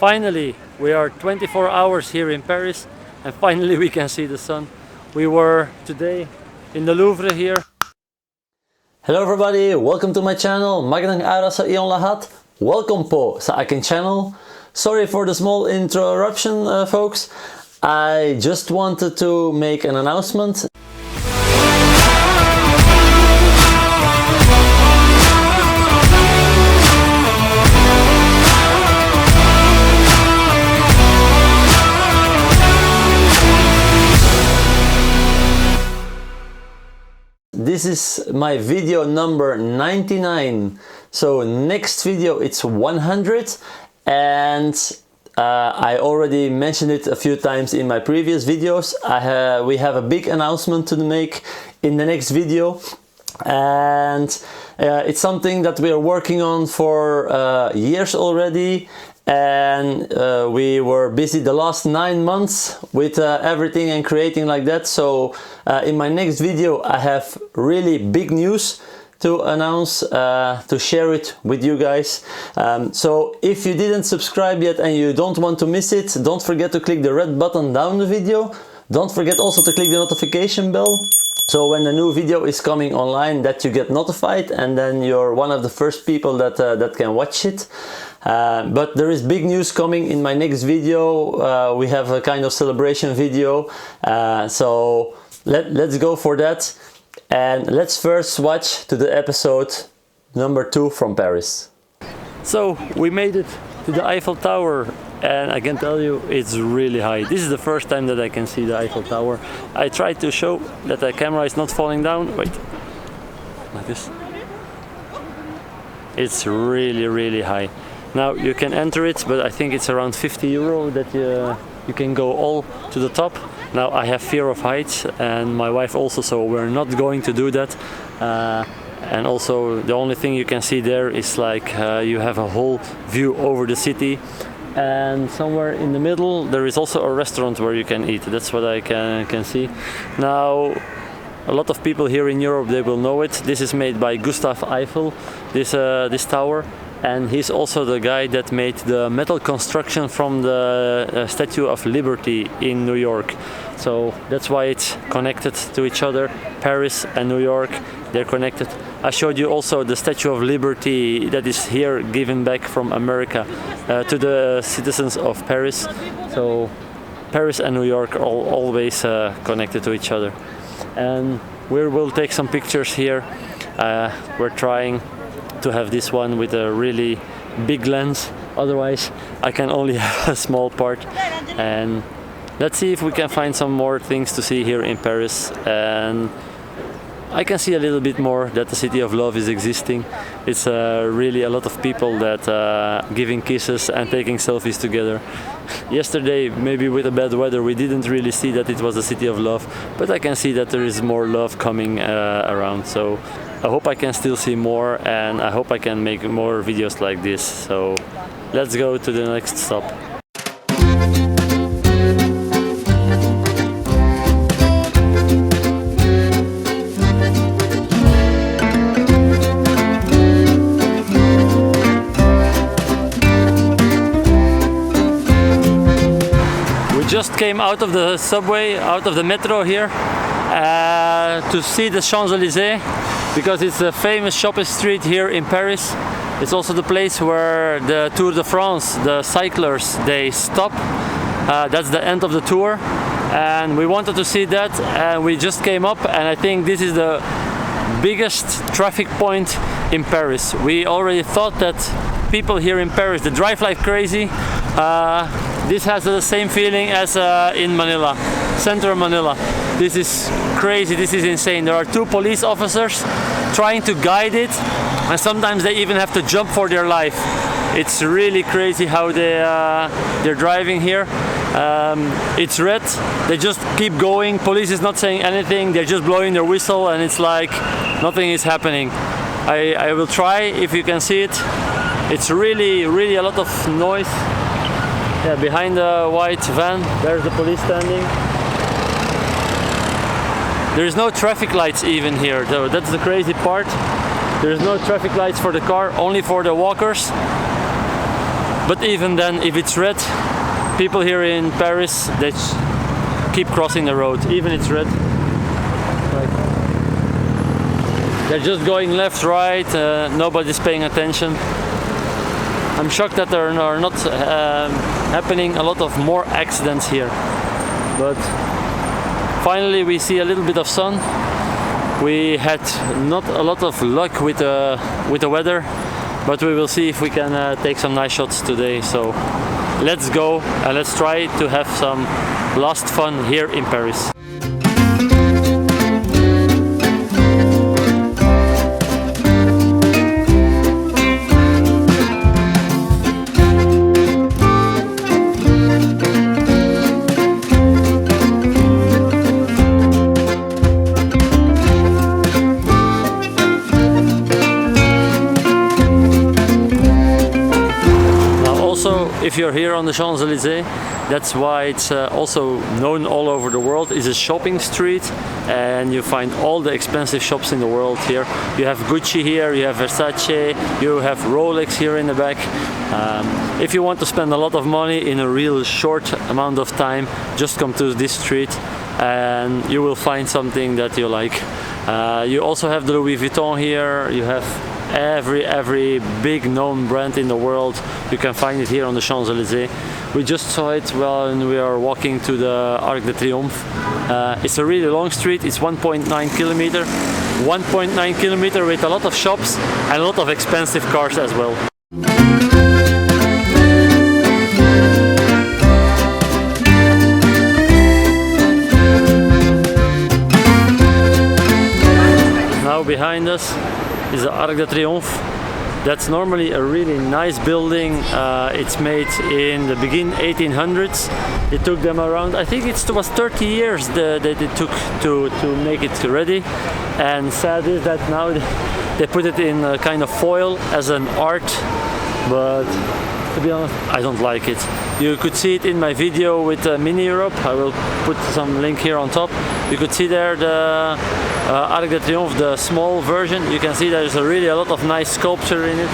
Finally, we are 24 hours here in Paris and finally we can see the sun. We were today in the Louvre here. Hello everybody, welcome to my channel. Magandang araw sa iyong lahat. Welcome po sa aking channel. Sorry for the small interruption, folks. I just wanted to make an announcement. This is my video number 99. So next video it's 100, and I already mentioned it a few times in my previous videos. We have a big announcement to make in the next video, and it's something that we are working on for years already. And we were busy the last 9 months with everything and creating like that. So in my next video I have really big news to announce, to share it with you guys. So if you didn't subscribe yet and you don't want to miss it, don't forget to click the red button down the video. Don't forget also to click the notification bell, so when the new video is coming online that you get notified, and then you're one of the first people that can watch it. But there is big news coming in my next video. We have a kind of celebration video, so let's go for that. And let's first watch to the episode number 2 from Paris. So we made it to the Eiffel Tower, and I can tell you it's really high. This is the first time that I can see the Eiffel Tower. I tried to show that the camera is not falling down. Wait, like this. It's really high. Now you can enter it, but I think it's around 50 euro that you can go all to the top. Now I have fear of heights, and my wife also, so we're not going to do that. And also the only thing you can see there is like you have a whole view over the city, and somewhere in the middle there is also a restaurant where you can eat. That's what I can see. Now a lot of people here in Europe, they will know it. This is made by Gustave Eiffel, this tower. And he's also the guy that made the metal construction from the Statue of Liberty in New York. So that's why it's connected to each other. Paris and New York, they're connected. I showed you also the Statue of Liberty that is here given back from America to the citizens of Paris. So Paris and New York are always connected to each other. And we will take some pictures here. We're trying to have this one with a really big lens, otherwise I can only have a small part. And let's see if we can find some more things to see here in Paris, and I can see a little bit more that the city of love is existing. It's really a lot of people that giving kisses and taking selfies together. Yesterday, maybe with the bad weather, we didn't really see that it was a city of love, but I can see that there is more love coming around. So I hope I can still see more, and I hope I can make more videos like this. So let's go to the next stop. We just came out of the subway, out of the metro here, to see the Champs-Élysées, because it's a famous shopping street here in Paris. It's also the place where the Tour de France, the cyclers, they stop. That's the end of the tour, and we wanted to see that, and we just came up, and I think this is the biggest traffic point in Paris. We already thought that people here in Paris, they drive like crazy. This has the same feeling as in Manila, central Manila. This is crazy, this is insane. There are 2 police officers trying to guide it, and sometimes they even have to jump for their life. It's really crazy how they're driving here. It's red, they just keep going. Police is not saying anything, they're just blowing their whistle, and it's like nothing is happening. I will try if you can see it. It's really a lot of noise. Yeah, behind the white van, there's the police standing. There is no traffic lights even here, though. That's the crazy part. There is no traffic lights for the car, only for the walkers. But even then, if it's red, people here in Paris, they keep crossing the road, even it's red. Like, they're just going left, right, nobody's paying attention. I'm shocked that there are not happening a lot of more accidents here. But finally we see a little bit of sun. We had not a lot of luck with the weather, but we will see if we can take some nice shots today. So let's go and let's try to have some last fun here in Paris. If you're here on the Champs-Élysées, that's why it's also known all over the world. It's a shopping street and you find all the expensive shops in the world here. You have Gucci here, you have Versace, you have Rolex here in the back. If you want to spend a lot of money in a real short amount of time, just come to this street and you will find something that you like. You also have the Louis Vuitton here, you have every big known brand in the world. You can find it here on the Champs-Élysées. We just saw it when we are walking to the Arc de Triomphe. It's a really long street, it's 1.9 kilometer. 1.9 kilometer with a lot of shops and a lot of expensive cars as well. Now behind us is the Arc de Triomphe. That's normally a really nice building. It's made in the beginning 1800s. It took them around, I think it was 30 years that it took to make it ready. And sad is that now they put it in a kind of foil as an art, but to be honest, I don't like it. You could see it in my video with Mini Europe. I will put some link here on top. You could see there the Arc de Triomphe, the small version. You can see there's really a lot of nice sculpture in it.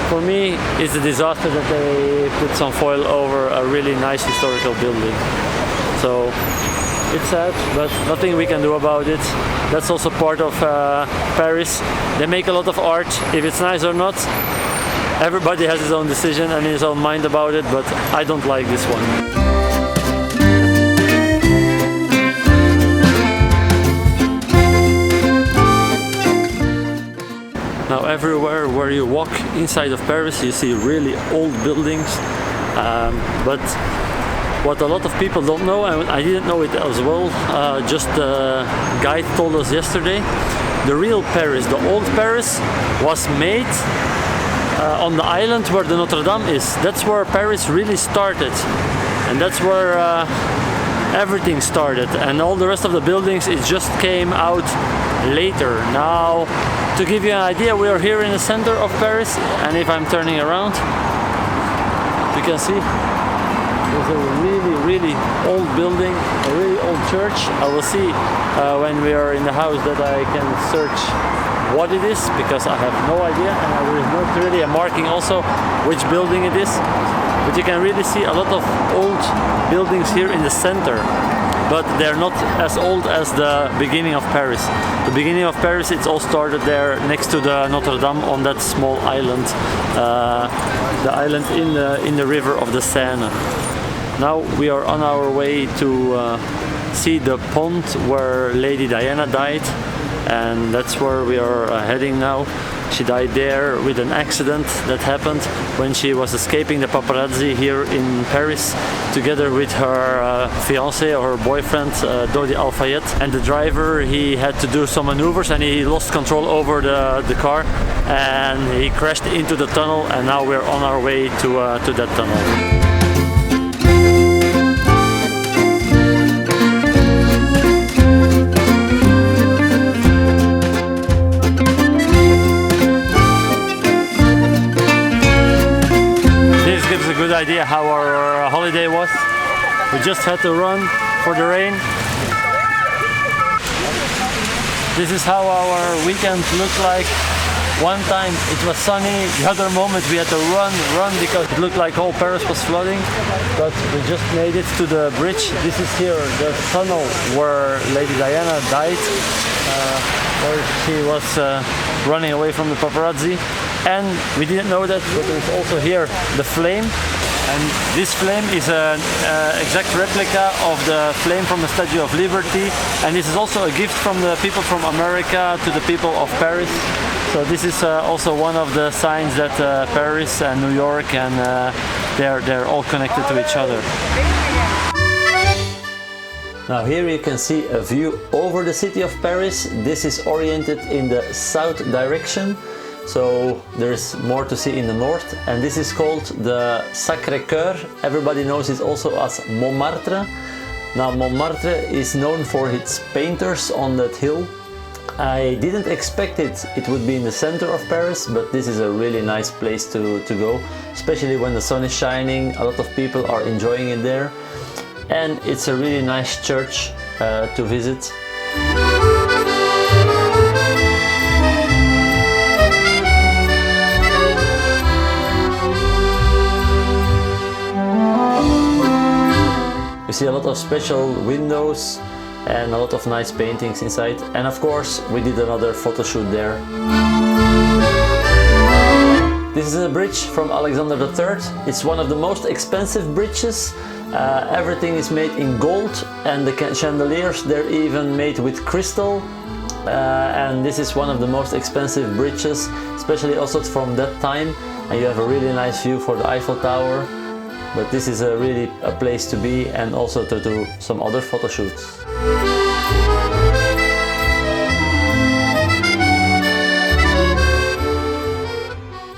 For me, it's a disaster that they put some foil over a really nice historical building. So it's sad, but nothing we can do about it. That's also part of Paris. They make a lot of art. If it's nice or not, everybody has his own decision and his own mind about it, but I don't like this one. Now everywhere where you walk inside of Paris you see really old buildings, but what a lot of people don't know, and I didn't know it as well, just the guide told us yesterday, the real Paris, the old Paris, was made on the island where the Notre Dame is. That's where Paris really started, and that's where everything started, and all the rest of the buildings, it just came out later. Now, to give you an idea, we are here in the center of Paris, and if I'm turning around, you can see there's a really old building, a really old church. I will see when we are in the house that I can search what it is, because I have no idea, and there is not really a marking also which building it is. But you can really see a lot of old buildings here in the center, but they're not as old as the beginning of Paris. The beginning of Paris, it's all started there next to the Notre Dame on that small island, the island in the river of the Seine. Now we are on our way to see the pond where Lady Diana died, and that's where we are heading now. She died there with an accident that happened when she was escaping the paparazzi here in Paris, together with her fiancé or her boyfriend, Dodi Al-Fayed. And the driver, he had to do some maneuvers and he lost control over the car, and he crashed into the tunnel, and now we're on our way to that tunnel. Good idea how our holiday was. We just had to run for the rain. This is how our weekend looked like. One time it was sunny, the other moment we had to run because it looked like all Paris was flooding. But we just made it to the bridge. This is here, the tunnel where Lady Diana died, where she was running away from the paparazzi. And we didn't know that, but there's also here the flame. And this flame is an exact replica of the flame from the Statue of Liberty. And this is also a gift from the people from America to the people of Paris. So this is also one of the signs that Paris and New York and they're all connected to each other. Now here you can see a view over the city of Paris. This is oriented in the south direction. So there's more to see in the north, and this is called the Sacré-Cœur. Everybody knows it also as Montmartre. Now Montmartre is known for its painters on that hill. I didn't expect it would be in the center of Paris, but this is a really nice place to go, especially when the sun is shining. A lot of people are enjoying it there, and it's a really nice church to visit. We see a lot of special windows and a lot of nice paintings inside, and of course we did another photo shoot there. This is a bridge from Alexander III. It's one of the most expensive bridges. Everything is made in gold, and the chandeliers, they're even made with crystal. And this is one of the most expensive bridges, especially also from that time. And you have a really nice view for the Eiffel Tower. But this is really a place to be, and also to do some other photo shoots.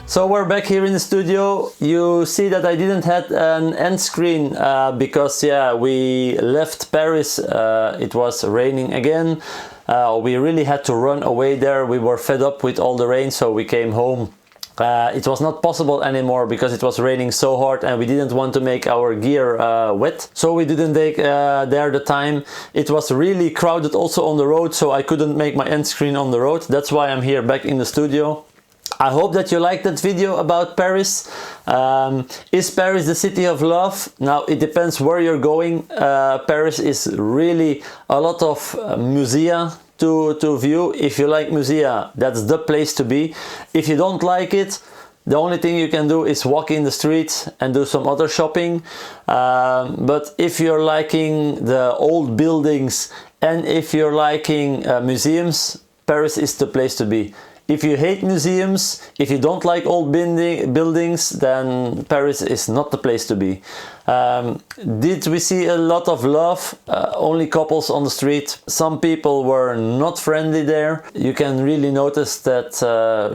So we're back here in the studio. You see that I didn't have an end screen because we left Paris. It was raining again. We really had to run away there. We were fed up with all the rain, so we came home. It was not possible anymore because it was raining so hard, and we didn't want to make our gear wet, so we didn't take there the time. It was really crowded also on the road, so I couldn't make my end screen on the road. That's why I'm here back in the studio. I hope that you liked that video about Paris. Is Paris the city of love? Now it depends where you're going. Paris is really a lot of musea to view. If you like musea, that's the place to be. If you don't like it, the only thing you can do is walk in the street and do some other shopping. But if you're liking the old buildings and if you're liking museums, Paris is the place to be. If you hate museums, if you don't like old buildings, then Paris is not the place to be. Did we see a lot of love? Only couples on the street. Some people were not friendly there. You can really notice that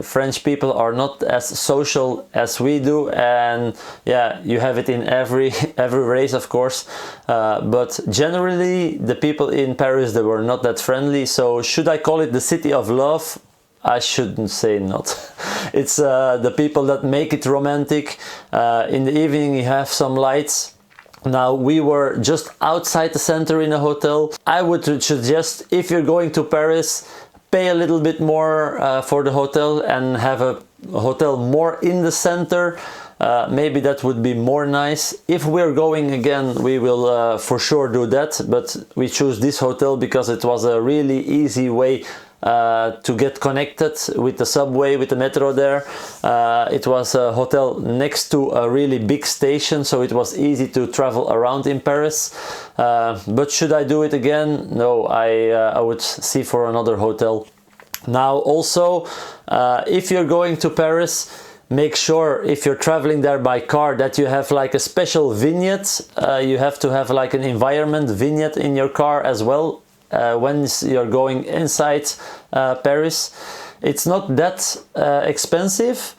French people are not as social as we do, and yeah, you have it in every race, of course. But generally, the people in Paris, they were not that friendly. So should I call it the city of love? I shouldn't say not. It's the people that make it romantic. In the evening you have some lights. Now we were just outside the center in a hotel. I would suggest, if you're going to Paris, pay a little bit more for the hotel and have a hotel more in the center. Maybe that would be more nice. If we're going again, we will for sure do that, but we choose this hotel because it was a really easy way to get connected with the subway, with the metro there. It was a hotel next to a really big station, so it was easy to travel around in Paris. But should I do it again? No, I would see for another hotel. Now also, if you're going to Paris, make sure if you're traveling there by car that you have like a special vignette. You have to have like an environment vignette in your car as well. When you're going inside Paris. It's not that expensive.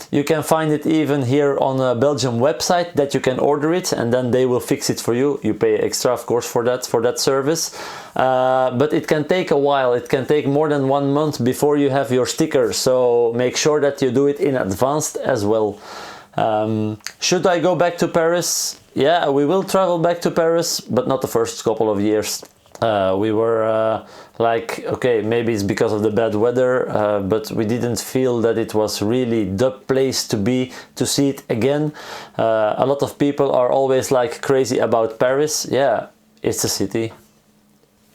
You can find it even here on a Belgium website that you can order it, and then they will fix it for you. You pay extra, of course, for that service. But it can take a while. It can take more than 1 month before you have your sticker. So make sure that you do it in advance as well. Should I go back to Paris? Yeah, we will travel back to Paris, but not the first couple of years. We were like, okay, maybe it's because of the bad weather, but we didn't feel that it was really the place to be to see it again. A lot of people are always like crazy about Paris. Yeah, it's a city.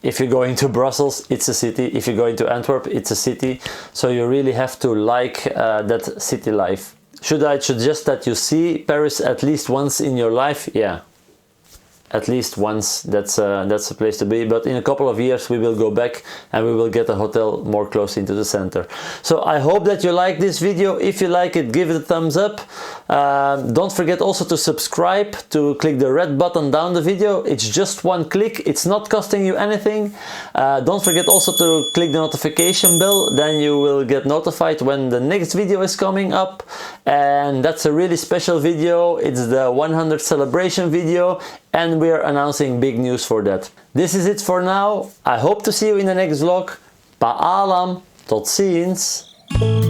If you're going to Brussels, it's a city. If you're going to Antwerp, it's a city. So you really have to like that city life. Should I suggest that you see Paris at least once in your life? Yeah, at least once. That's a place to be. But in a couple of years we will go back and we will get a hotel more close into the center. So I hope that you like this video. If you like it, give it a thumbs up. Don't forget also to subscribe, to click the red button down the video. It's just one click. It's not costing you anything. Don't forget also to click the notification bell. Then you will get notified when the next video is coming up. And that's a really special video. It's the 100 celebration video. And we are announcing big news for that. This is it for now. I hope to see you in the next vlog. Paalam, tot ziens!